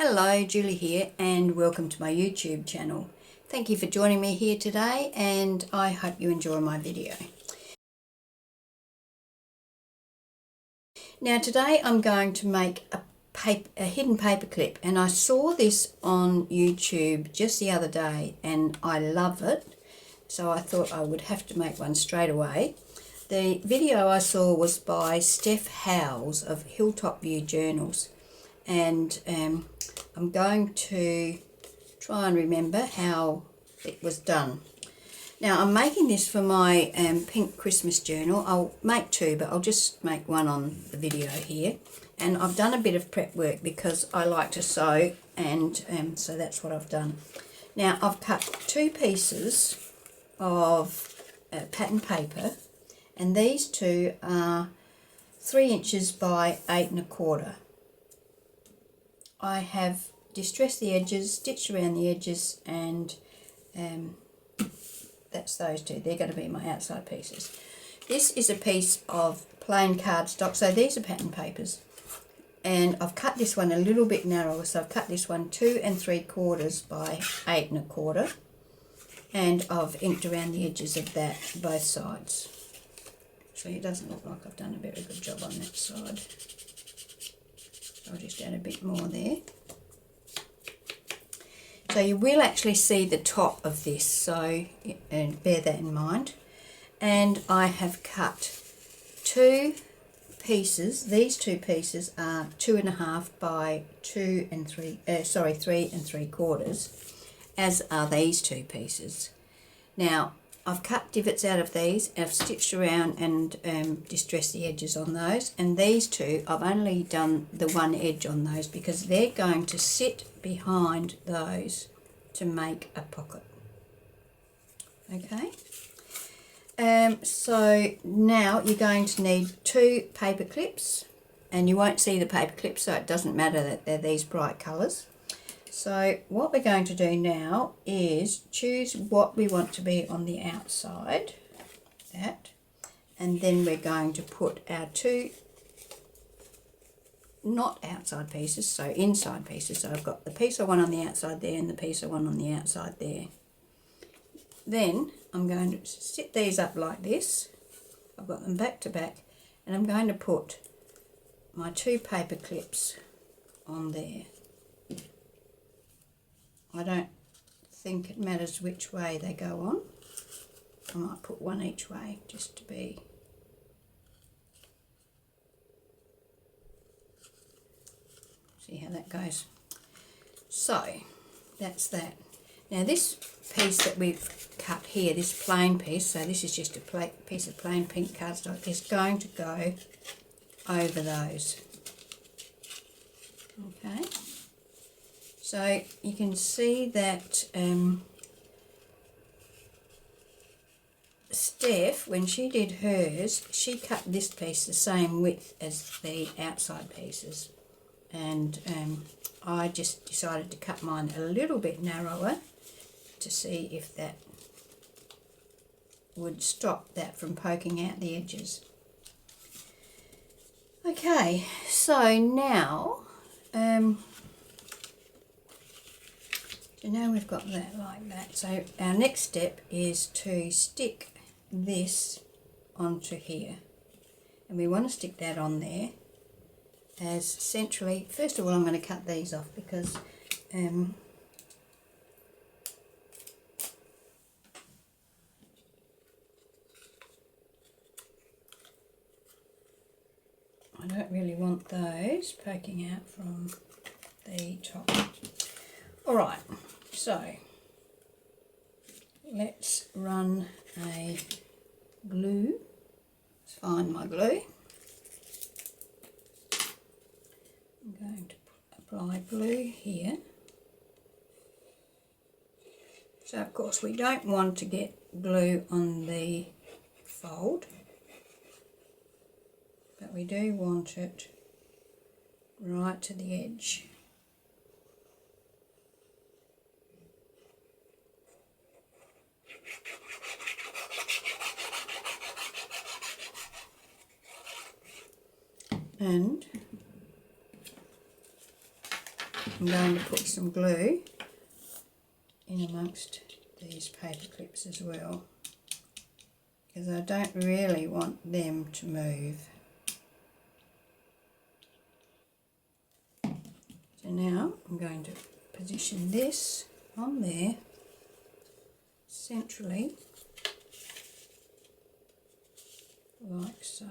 Hello, Julie here and welcome to my YouTube channel. Thank you for joining me here today and I hope you enjoy my video. Now today I'm going to make a hidden paper clip, and I saw this on YouTube just the other day and I love it, so I thought I would have to make one straight away. The video I saw was by Steph Howes of Hilltop View Journals, and I'm going to try and remember how it was done. Now I'm making this for my pink Christmas journal. I'll make two, but I'll just make one on the video here. And I've done a bit of prep work because I like to sew, and so that's what I've done. Now I've cut two pieces of pattern paper, and these two are 3 inches by 8 1/4. I have distressed the edges, stitched around the edges, and that's those two. They're going to be my outside pieces. This is a piece of plain cardstock, so these are pattern papers. And I've cut this one a little bit narrower, so I've cut this one 2 3/4 by 8 1/4. And I've inked around the edges of that, both sides. So it doesn't look like I've done a very good job on that side. I'll just add a bit more there. So you will actually see the top of this, so bear that in mind. And I have cut two pieces. These two pieces are 2 1/2 by 3 3/4, as are these two pieces. Now I've cut divots out of these, I've stitched around and distressed the edges on those, and these two I've only done the one edge on those because they're going to sit behind those to make a pocket. Okay, so now you're going to need 2 paper clips, and you won't see the paper clips, so it doesn't matter that they're these bright colours. So what we're going to do now is choose what we want to be on the outside, that, and then we're going to put our 2 not outside pieces, so inside pieces. So I've got the piece I want on the outside there and the piece I want on the outside there. Then I'm going to sit these up like this. I've got them back to back, and I'm going to put my 2 paper clips on there. I don't think it matters which way they go on. I might put one each way just to be. See how that goes. So that's that. Now this piece that we've cut here, this plain piece, so this is just a piece of plain pink cardstock, is going to go over those. Okay. So you can see that Steph, when she did hers, she cut this piece the same width as the outside pieces, and I just decided to cut mine a little bit narrower to see if that would stop that from poking out the edges. Okay, so now so now we've got that like that. So our next step is to stick this onto here, and we want to stick that on there as centrally. First of all, I'm going to cut these off because I don't really want those poking out from the top. Alright, so let's run a glue. Let's find my glue. I'm going to apply glue here. So of course we don't want to get glue on the fold, but we do want it right to the edge. And I'm going to put some glue in amongst these paper clips as well, because I don't really want them to move. So now I'm going to position this on there centrally, like so.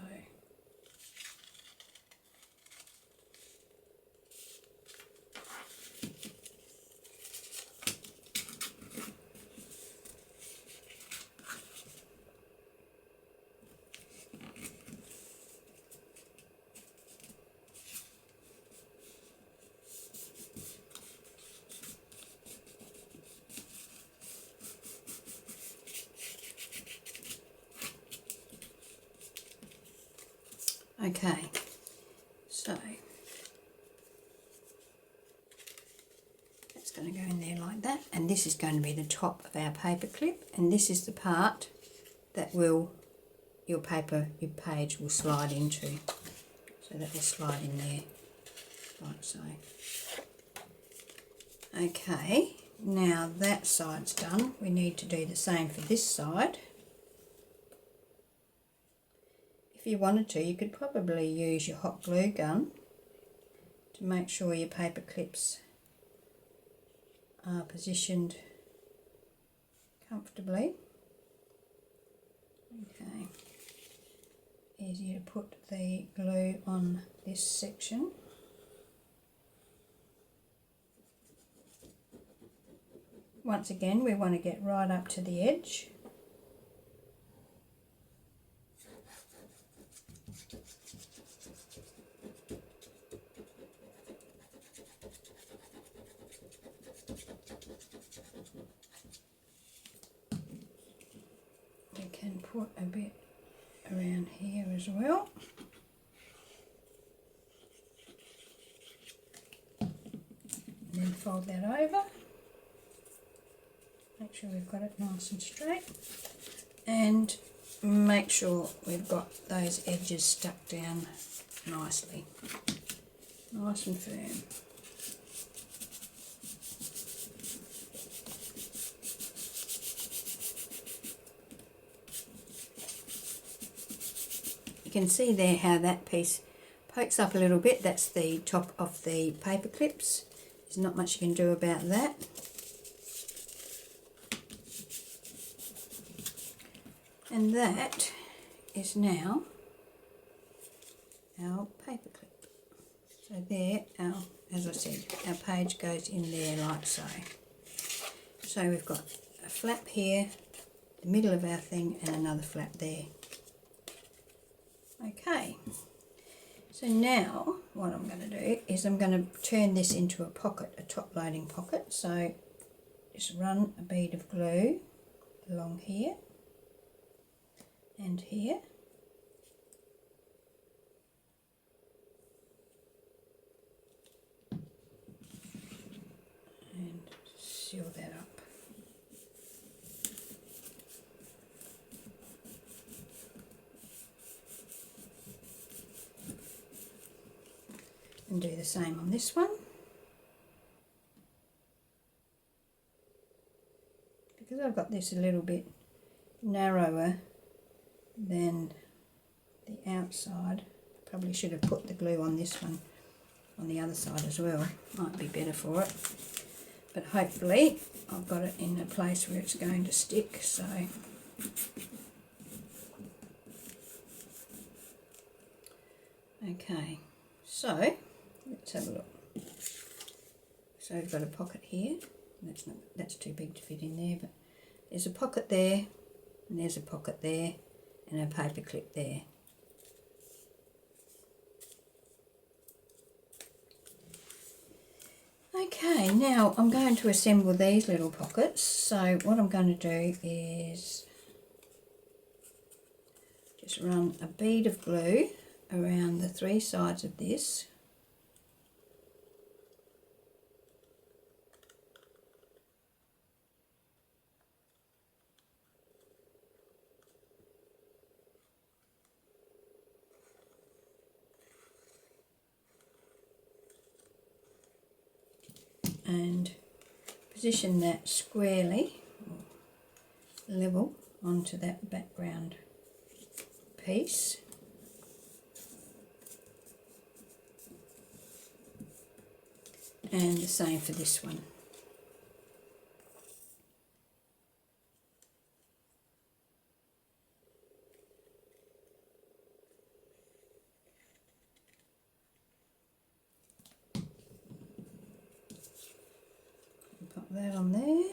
Okay, so that's going to go in there like that, and this is going to be the top of our paper clip, and this is the part that will your page will slide into, so that will slide in there like so. Okay, now that side's done, we need to do the same for this side. If you wanted to, you could probably use your hot glue gun to make sure your paper clips are positioned comfortably. Okay, easier to put the glue on this section. Once again, we want to get right up to the edge. We can put a bit around here as well. And then fold that over. Make sure we've got it nice and straight. And make sure we've got those edges stuck down nicely. Nice and firm. You can see there how that piece pokes up a little bit. That's the top of the paper clips. There's not much you can do about that. And that is now our paper clip. So there, as I said, our page goes in there like so. So we've got a flap here, the middle of our thing, and another flap there. Okay, so now what I'm going to do is I'm going to turn this into a pocket, a top loading pocket. So just run a bead of glue along here and here. And seal that up. And do the same on this one. Because I've got this a little bit narrower than the outside, I probably should have put the glue on this one on the other side as well. Might be better for it. But hopefully I've got it in a place where it's going to stick. So okay, so let's have a look. So we've got a pocket here. That's too big to fit in there, but there's a pocket there, and there's a pocket there, and a paper clip there. Okay, now I'm going to assemble these little pockets. So what I'm going to do is just run a bead of glue around the three sides of this. and position that squarely, level, onto that background piece. And the same for this one. Pop that on there.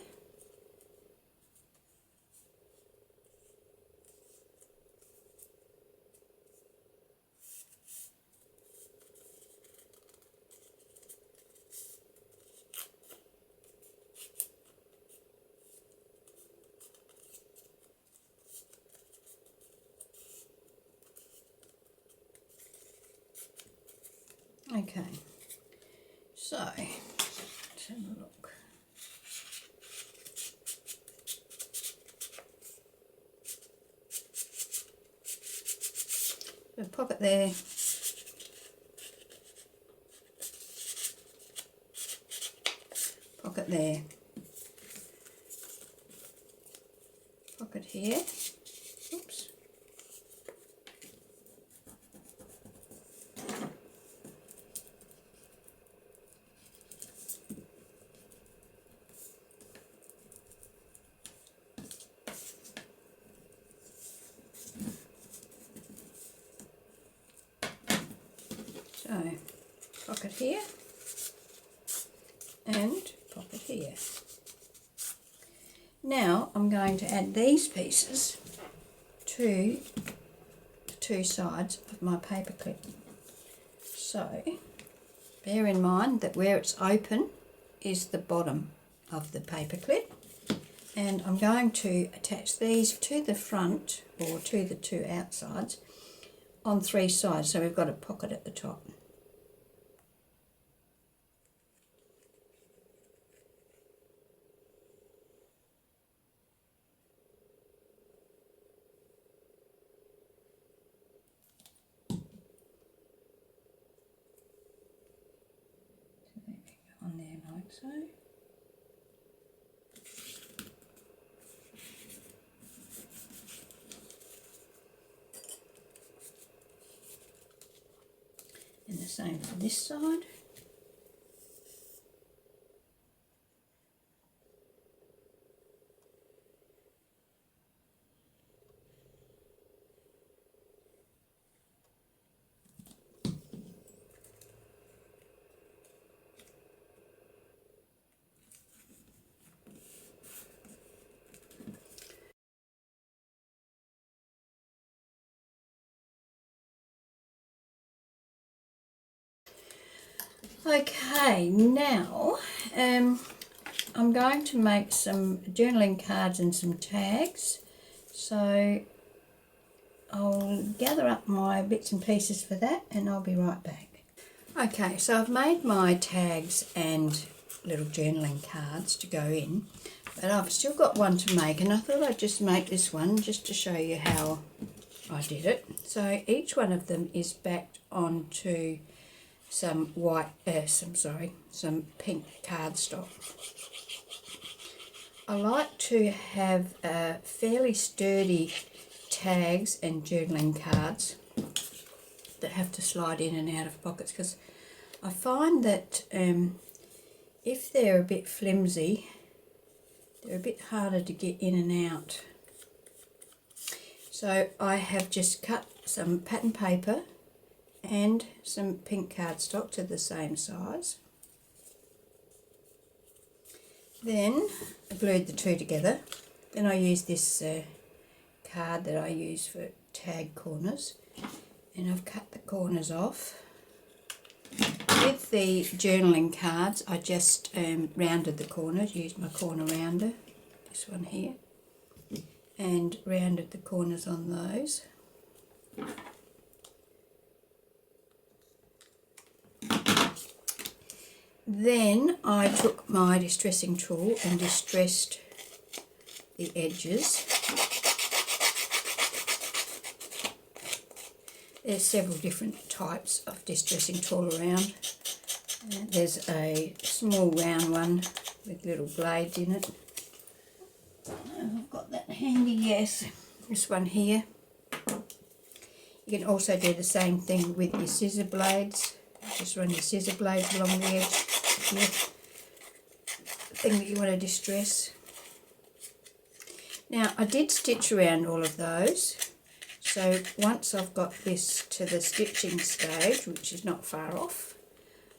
Okay, so let's have a look. A pocket there, pocket there, pocket here. Oops. So, pocket here and pocket here. Now I'm going to add these pieces to the two sides of my paper clip. So, bear in mind that where it's open is the bottom of the paper clip, and I'm going to attach these to the front or to the two outsides on three sides, so we've got a pocket at the top. On there like so. And the same for this side. Okay, now I'm going to make some journaling cards and some tags, so I'll gather up my bits and pieces for that and I'll be right back. Okay, so I've made my tags and little journaling cards to go in, but I've still got one to make, and I thought I'd just make this one just to show you how I did it. So each one of them is backed onto some some pink cardstock. I like to have fairly sturdy tags and journaling cards that have to slide in and out of pockets, because I find that if they're a bit flimsy, they're a bit harder to get in and out. So I have just cut some pattern paper and some pink cardstock to the same size. Then I glued the two together. Then I used this card that I use for tag corners, and I've cut the corners off. With the journaling cards, I just rounded the corners, used my corner rounder, this one here, and rounded the corners on those. Then I took my distressing tool and distressed the edges. There's several different types of distressing tool around. And there's a small round one with little blades in it. I've got that handy, yes. This one here. You can also do the same thing with your scissor blades. Just run your scissor blades along the edge here. Thing that you want to distress. Now I did stitch around all of those, so once I've got this to the stitching stage, which is not far off,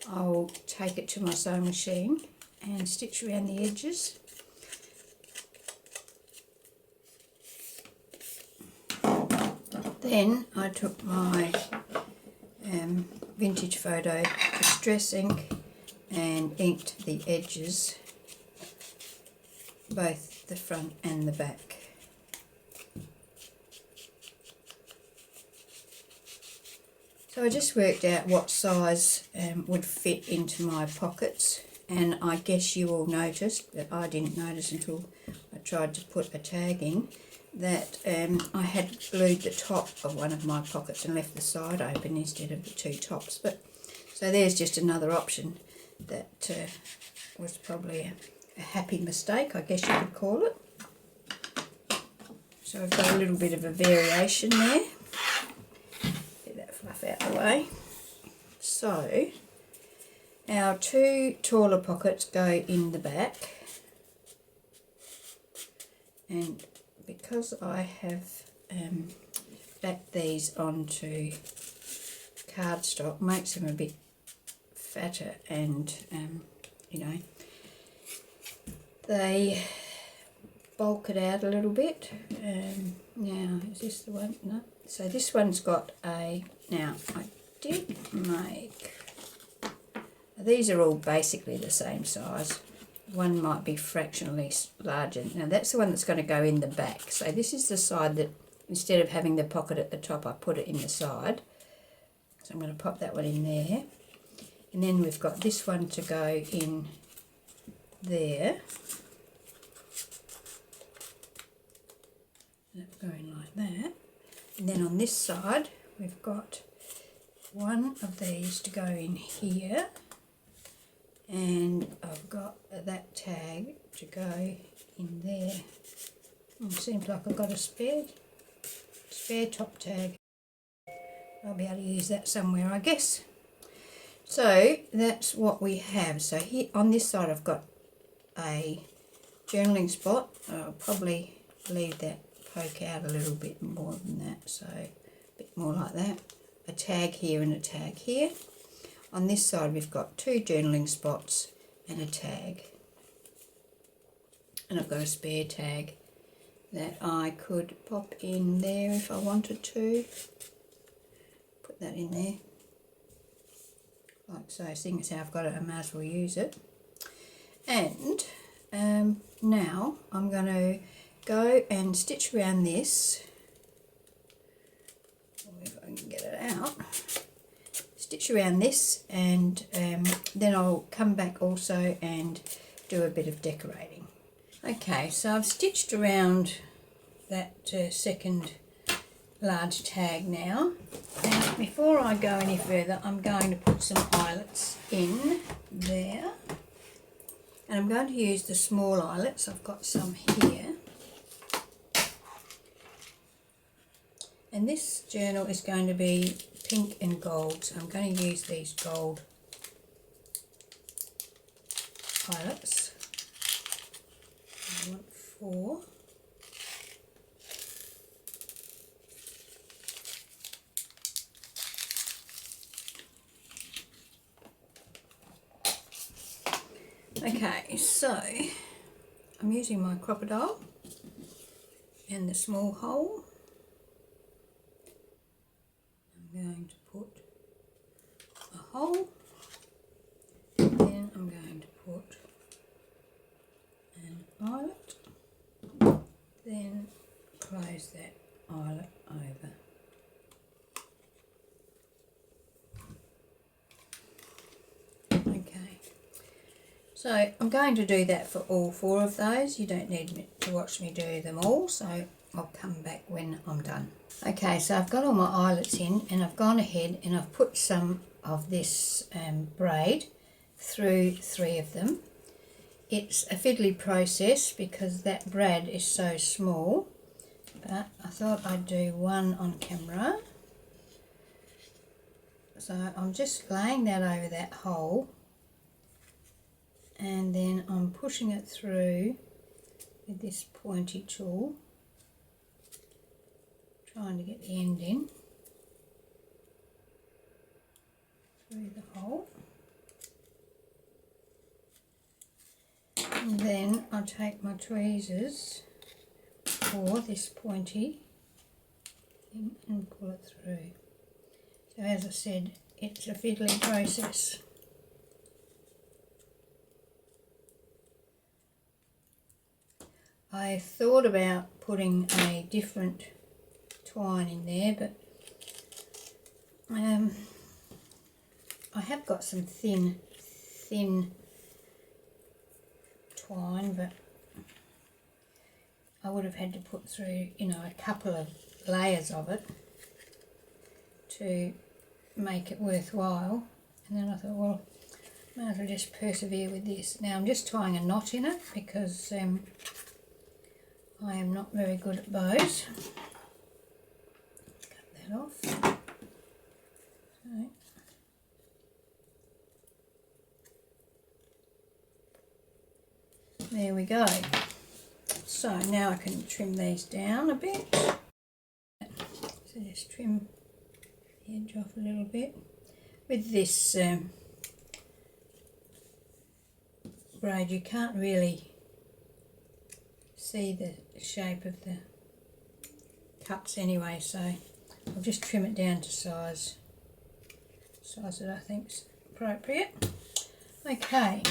I'll take it to my sewing machine and stitch around the edges. Then I took my vintage photo distress ink and inked the edges, both the front and the back. So I just worked out what size would fit into my pockets, and I guess you all noticed, but I didn't notice until I tried to put a tag in, that I had glued the top of one of my pockets and left the side open instead of the two tops. But so there's just another option that was probably a happy mistake, I guess you could call it. So I've got a little bit of a variation there. Get that fluff out of the way. So our two taller pockets go in the back, and because I have backed these onto cardstock, makes them a bit fatter, and you know, they bulk it out a little bit. Now, is this the one? No. So this one's got a, now I did make, these are all basically the same size. One might be fractionally larger. Now that's the one that's going to go in the back. So this is the side that, instead of having the pocket at the top, I put it in the side. So I'm going to pop that one in there. And then we've got this one to go in there. Going like that. And then on this side, we've got one of these to go in here. And I've got that tag to go in there. It seems like I've got a spare top tag. I'll be able to use that somewhere, I guess. So that's what we have. So here on this side I've got a journaling spot. I'll probably leave that poke out a little bit more than that, so a bit more like that. A tag here and a tag here. On this side we've got two journaling spots and a tag. And I've got a spare tag that I could pop in there if I wanted to. Put that in there. Like so, seeing as how I've got it, I might as well use it. And now I'm going to go and stitch around this. If I can get it out. Stitch around this, and then I'll come back also and do a bit of decorating. Okay, so I've stitched around that second large tag now, and before I go any further I'm going to put some eyelets in there, and I'm going to use the small eyelets. I've got some here, and this journal is going to be pink and gold, so I'm going to use these gold eyelets. I want 4. Okay, so I'm using my crocodile and the small hole. I'm going to put a hole, and then I'm going to put an eyelet, then close that eyelet over. Okay, so I'm going to do that for all 4 of those. You don't need to watch me do them all, so I'll come back when I'm done. Okay, so I've got all my eyelets in, and I've gone ahead and I've put some of this braid through 3 of them. It's a fiddly process because that brad is so small, but I thought I'd do one on camera. So I'm just laying that over that hole, and then I'm pushing it through with this pointy tool, trying to get the end in through the hole. And then I'll take my tweezers or this pointy thing and pull it through. So as I said, it's a fiddly process. I thought about putting a different twine in there, but I have got some thin twine, but I would have had to put through, you know, a couple of layers of it to make it worthwhile. And then I thought, well, might as well just persevere with this. Now I'm just tying a knot in it because I am not very good at bows. Cut that off. So, there we go. So now I can trim these down a bit. So just trim the edge off a little bit. With this braid you can't really see the shape of the cuts anyway, so I'll just trim it down to size that I think's appropriate. Okay,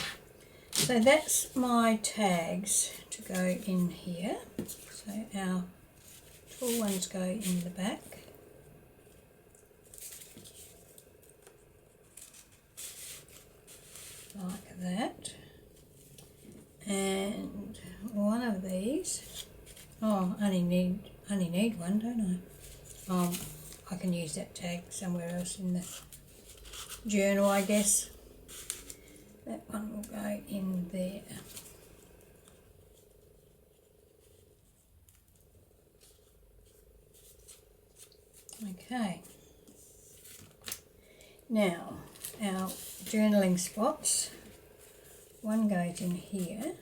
so that's my tags to go in here. So our tall ones go in the back. Like that. And one of these, oh, only need one, don't I? I can use that tag somewhere else in the journal, I guess. That one will go in there. Okay. Now, our journaling spots. One goes in here.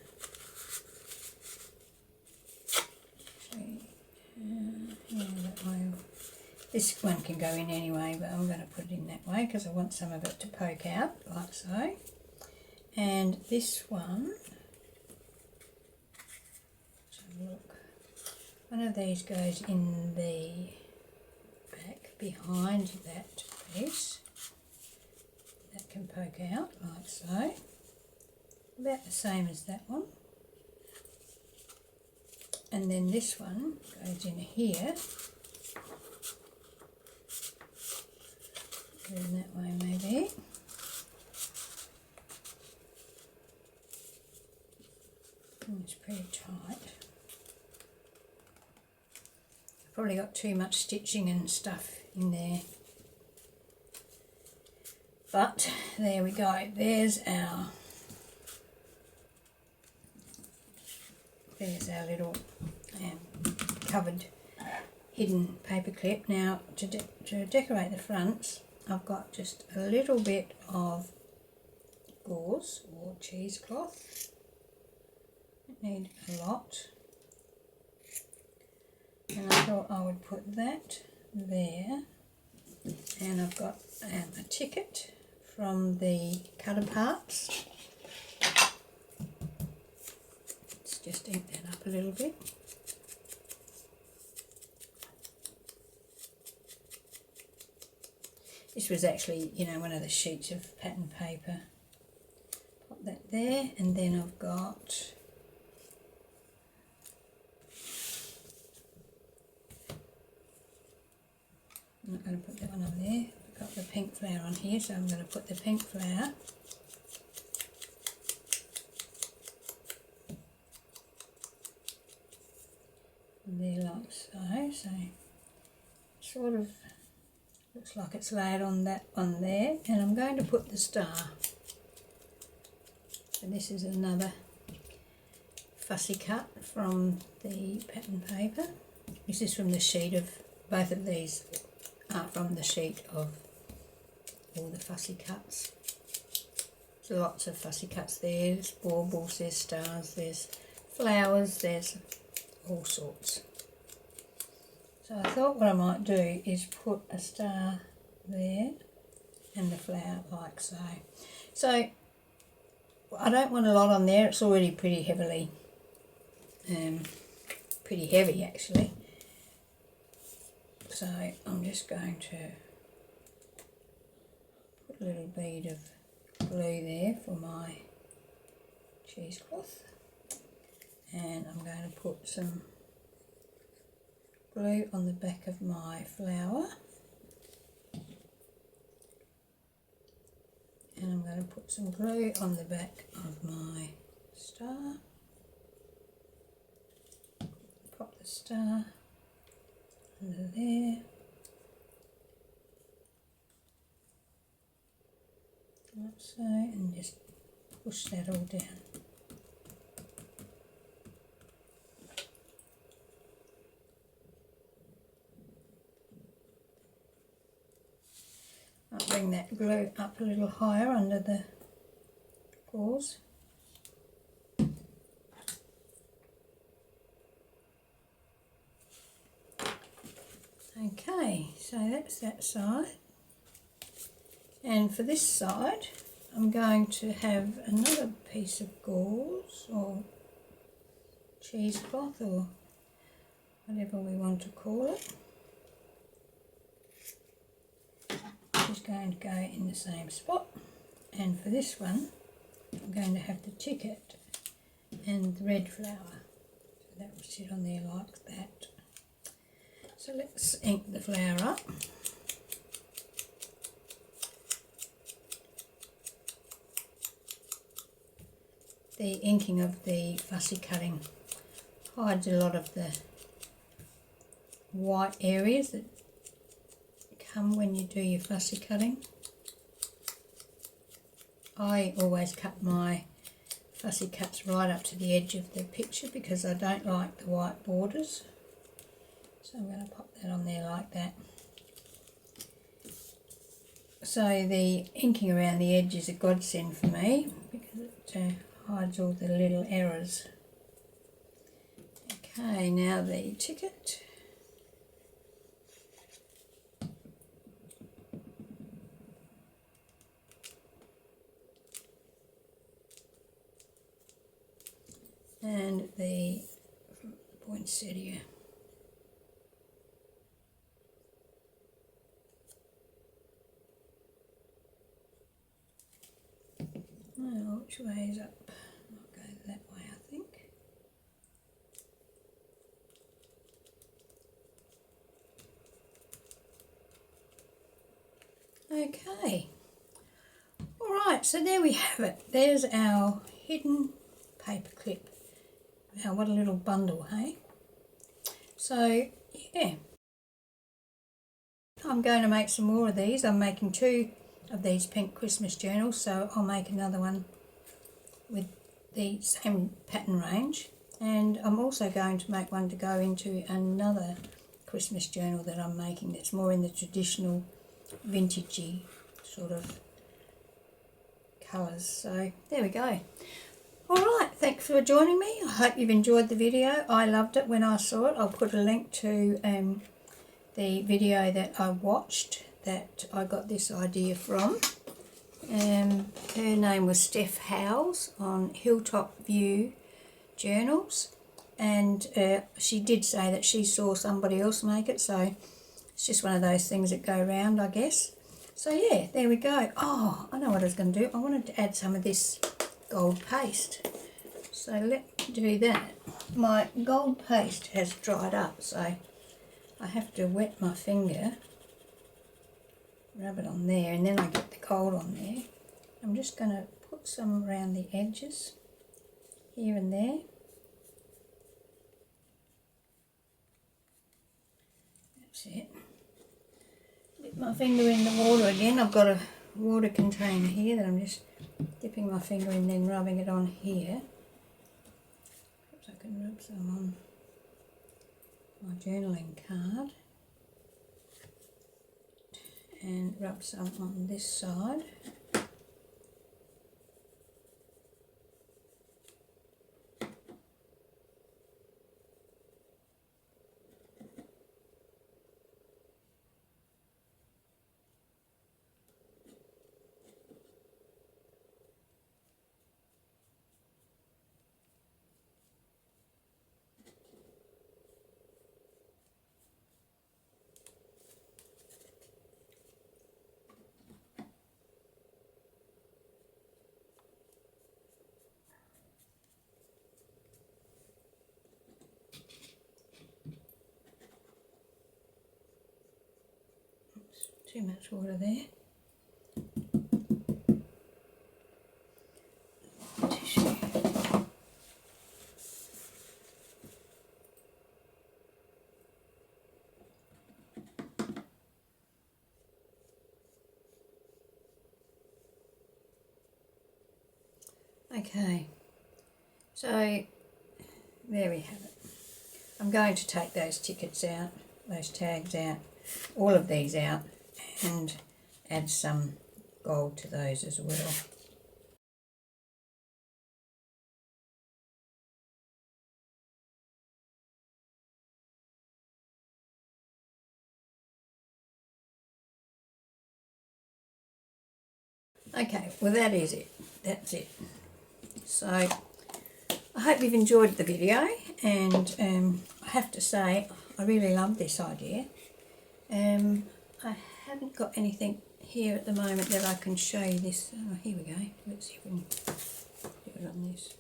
That way. This one can go in anyway, but I'm going to put it in that way because I want some of it to poke out, like so. And this one, let's have a look. One of these goes in the back behind that piece. That can poke out, like so. About the same as that one. And then this one goes in here. Go in that way maybe. And it's pretty tight. I've probably got too much stitching and stuff in there. But there we go. There's our little covered hidden paper clip. Now to decorate the fronts, I've got just a little bit of gauze or cheesecloth. I need a lot, and I thought I would put that there. And I've got a ticket from the Cutterparts. Let's just ink that up a little bit. This was actually, you know, one of the sheets of pattern paper. Pop that there, and then I've got I'm not going to put that one on there. I've got the pink flower on here, so I'm going to put the pink flower. There like so. So sort of looks like it's laid on that one there, and I'm going to put the star So this is another fussy cut from the pattern paper. This is from the sheet of, both of these are from the sheet of all the fussy cuts. There's lots of fussy cuts there. There's baubles, there's stars, there's flowers, there's all sorts. So I thought what I might do is put a star there and the flower like so. So I don't want a lot on there, it's already pretty heavily, pretty heavy actually. So I'm just going to put a little bead of glue there for my cheesecloth, and I'm going to put some glue on the back of my flower, and I'm going to put some glue on the back of my star. Pop the star under there, like so, and just push that all down. I'll bring that glue up a little higher under the paws. Okay, so that's that side. And for this side, I'm going to have another piece of gauze or cheesecloth or whatever we want to call it. Just going to go in the same spot, and for this one I'm going to have the ticket and the red flower, so that will sit on there like that. So let's ink the flower up. The inking of the fussy cutting hides a lot of the white areas that come when you do your fussy cutting. I always cut my fussy cuts right up to the edge of the picture because I don't like the white borders. So I'm going to pop that on there like that. So the inking around the edge is a godsend for me because it hides all the little errors. Okay, now the ticket. And the poinsettia. Well, which way is up? I'll go that way, I think. Okay. Alright, so there we have it. There's our hidden paper clip. Now, what a little bundle, hey? So, yeah. I'm going to make some more of these. I'm making 2 of these pink Christmas journals, so I'll make another one with the same pattern range. And I'm also going to make one to go into another Christmas journal that I'm making that's more in the traditional vintagey sort of colours. So, there we go. Alright, thanks for joining me. I hope you've enjoyed the video. I loved it when I saw it. I'll put a link to the video that I watched that I got this idea from. Her name was Steph Howes on Hilltop View Journals, and she did say that she saw somebody else make it, so it's just one of those things that go round, I guess. So yeah, there we go. Oh, I know what I was going to do. I wanted to add some of this gold paste, so let's do that. My gold paste has dried up, so I have to wet my finger, rub it on there, and then I get the gold on there. I'm just going to put some around the edges here and there. That's it. Dip my finger in the water again. I've got a water container here that I'm just dipping my finger in, then rubbing it on here. Perhaps I can rub some on my journaling card and rub some on this side. Too much water there. Tissue. Okay, so there we have it. I'm going to take those tickets out, those tags out, all of these out, and add some gold to those as well. Okay, well that is it. That's it. So I hope you've enjoyed the video, and I have to say I really love this idea. I haven't got anything here at the moment that I can show you this. Oh, here we go. Let's see if we can do it on this.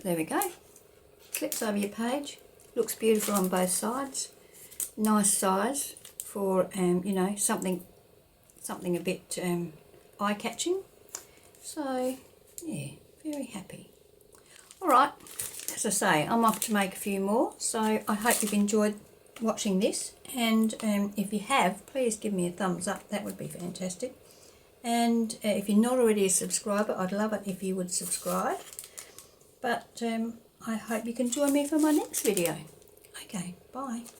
There we go. Slips over your page. Looks beautiful on both sides. Nice size for you know, something a bit eye-catching. So yeah, very happy. All right, as I say, I'm off to make a few more. So I hope you've enjoyed watching this, and if you have, please give me a thumbs up. That would be fantastic. And if you're not already a subscriber, I'd love it if you would subscribe. But I hope you can join me for my next video. Okay, bye.